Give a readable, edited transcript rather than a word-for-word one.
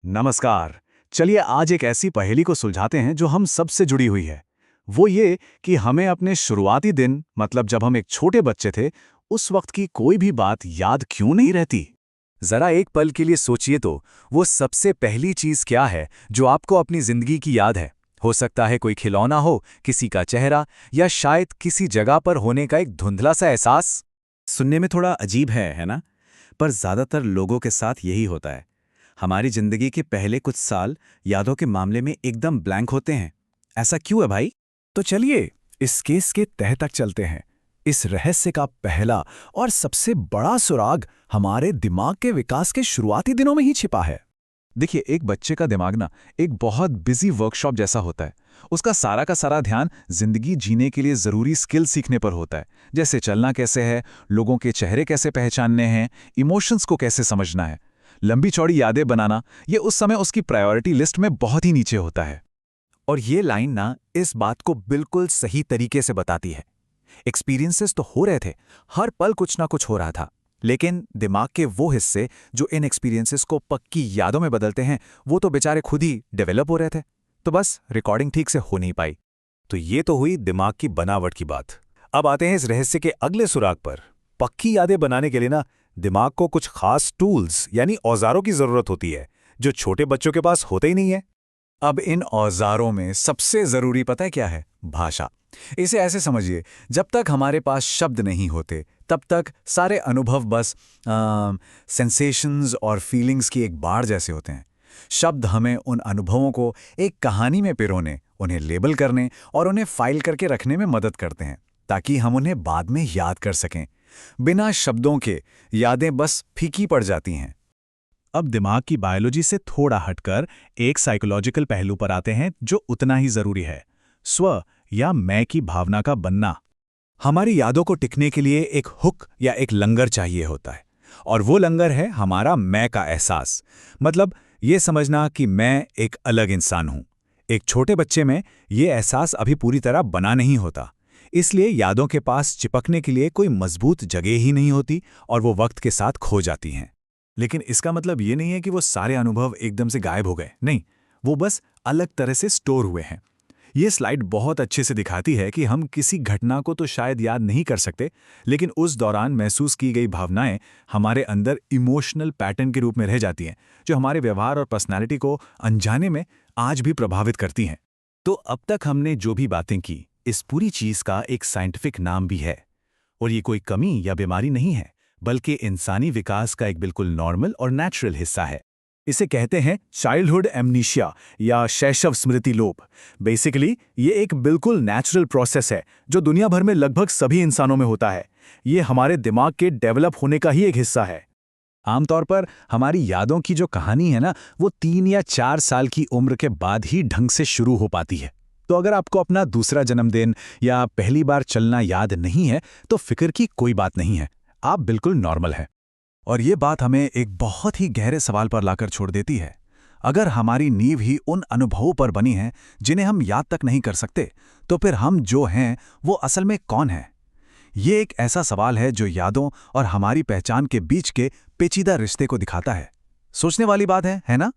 नमस्कार। चलिए आज एक ऐसी पहेली को सुलझाते हैं जो हम सबसे जुड़ी हुई है। वो ये कि हमें अपने शुरुआती दिन मतलब जब हम एक छोटे बच्चे थे उस वक्त की कोई भी बात याद क्यों नहीं रहती। जरा एक पल के लिए सोचिए तो वो सबसे पहली चीज क्या है जो आपको अपनी जिंदगी की याद है। हो सकता है कोई खिलौना हो, किसी का चेहरा, या शायद किसी जगह पर होने का एक धुंधला सा एहसास। सुनने में थोड़ा अजीब है ना? पर ज्यादातर लोगों के साथ यही होता है। हमारी जिंदगी के पहले कुछ साल यादों के मामले में एकदम ब्लैंक होते हैं। ऐसा क्यों है भाई? तो चलिए इस केस के तह तक चलते हैं। इस रहस्य का पहला और सबसे बड़ा सुराग हमारे दिमाग के विकास के शुरुआती दिनों में ही छिपा है। देखिए, एक बच्चे का दिमाग ना एक बहुत बिजी वर्कशॉप जैसा होता है। उसका सारा का सारा ध्यान जिंदगी जीने के लिए जरूरी स्किल सीखने पर होता है, जैसे चलना कैसे है, लोगों के चेहरे कैसे पहचानने हैं, इमोशंस को कैसे समझना है। लंबी चौड़ी यादें बनाना ये उस समय उसकी प्रायोरिटी लिस्ट में बहुत ही नीचे होता है। और ये लाइन ना इस बात को बिल्कुल सही तरीके से बताती है। एक्सपीरियंसेस तो हो रहे थे, हर पल कुछ ना कुछ हो रहा था, लेकिन दिमाग के वो हिस्से जो इन एक्सपीरियंसेस को पक्की यादों में बदलते हैं, वो तो बेचारे खुद ही डेवलप हो रहे थे। तो बस रिकॉर्डिंग ठीक से हो नहीं पाई। तो ये तो हुई दिमाग की बनावट की बात। अब आते हैं इस रहस्य के अगले सुराग पर। पक्की यादें बनाने के लिए ना दिमाग को कुछ खास टूल्स यानी औजारों की जरूरत होती है, जो छोटे बच्चों के पास होते ही नहीं है। अब इन औजारों में सबसे जरूरी पता है क्या है? भाषा। इसे ऐसे समझिए, जब तक हमारे पास शब्द नहीं होते तब तक सारे अनुभव बस सेंसेशंस और फीलिंग्स की एक बाढ़ जैसे होते हैं। शब्द हमें उन अनुभवों को एक कहानी में पिरोने, उन्हें लेबल करने और उन्हें फाइल करके रखने में मदद करते हैं, ताकि हम उन्हें बाद में याद कर सकें। बिना शब्दों के यादें बस फीकी पड़ जाती हैं। अब दिमाग की बायोलॉजी से थोड़ा हटकर एक साइकोलॉजिकल पहलू पर आते हैं जो उतना ही जरूरी है, स्व या मैं की भावना का बनना। हमारी यादों को टिकने के लिए एक हुक या एक लंगर चाहिए होता है, और वो लंगर है हमारा मैं का एहसास। मतलब ये समझना कि मैं एक अलग इंसान हूं। एक छोटे बच्चे में ये एहसास अभी पूरी तरह बना नहीं होता, इसलिए यादों के पास चिपकने के लिए कोई मजबूत जगह ही नहीं होती और वो वक्त के साथ खो जाती हैं। लेकिन इसका मतलब ये नहीं है कि वो सारे अनुभव एकदम से गायब हो गए, नहीं, वो बस अलग तरह से स्टोर हुए हैं। ये स्लाइड बहुत अच्छे से दिखाती है कि हम किसी घटना को तो शायद याद नहीं कर सकते, लेकिन उस दौरान महसूस की गई भावनाएं हमारे अंदर इमोशनल पैटर्न के रूप में रह जाती हैं, जो हमारे व्यवहार और पर्सनैलिटी को अनजाने में आज भी प्रभावित करती हैं। तो अब तक हमने जो भी बातें की, इस पूरी चीज का एक साइंटिफिक नाम भी है, और ये कोई कमी या बीमारी नहीं है, बल्कि इंसानी विकास का एक बिल्कुल नॉर्मल और नेचुरल हिस्सा है। इसे कहते हैं चाइल्डहुड एमनीशिया या शैशव स्मृति लोप। बेसिकली ये एक बिल्कुल नेचुरल प्रोसेस है जो दुनिया भर में लगभग सभी इंसानों में होता है। ये हमारे दिमाग के डेवलप होने का ही एक हिस्सा है। आमतौर पर हमारी यादों की जो कहानी है ना, वो 3 या 4 साल की उम्र के बाद ही ढंग से शुरू हो पाती है। तो अगर आपको अपना दूसरा जन्मदिन या पहली बार चलना याद नहीं है तो फिक्र की कोई बात नहीं है, आप बिल्कुल नॉर्मल हैं। और ये बात हमें एक बहुत ही गहरे सवाल पर लाकर छोड़ देती है। अगर हमारी नींव ही उन अनुभवों पर बनी है जिन्हें हम याद तक नहीं कर सकते, तो फिर हम जो हैं वो असल में कौन हैं? ये एक ऐसा सवाल है जो यादों और हमारी पहचान के बीच के पेचीदा रिश्ते को दिखाता है। सोचने वाली बात है ना?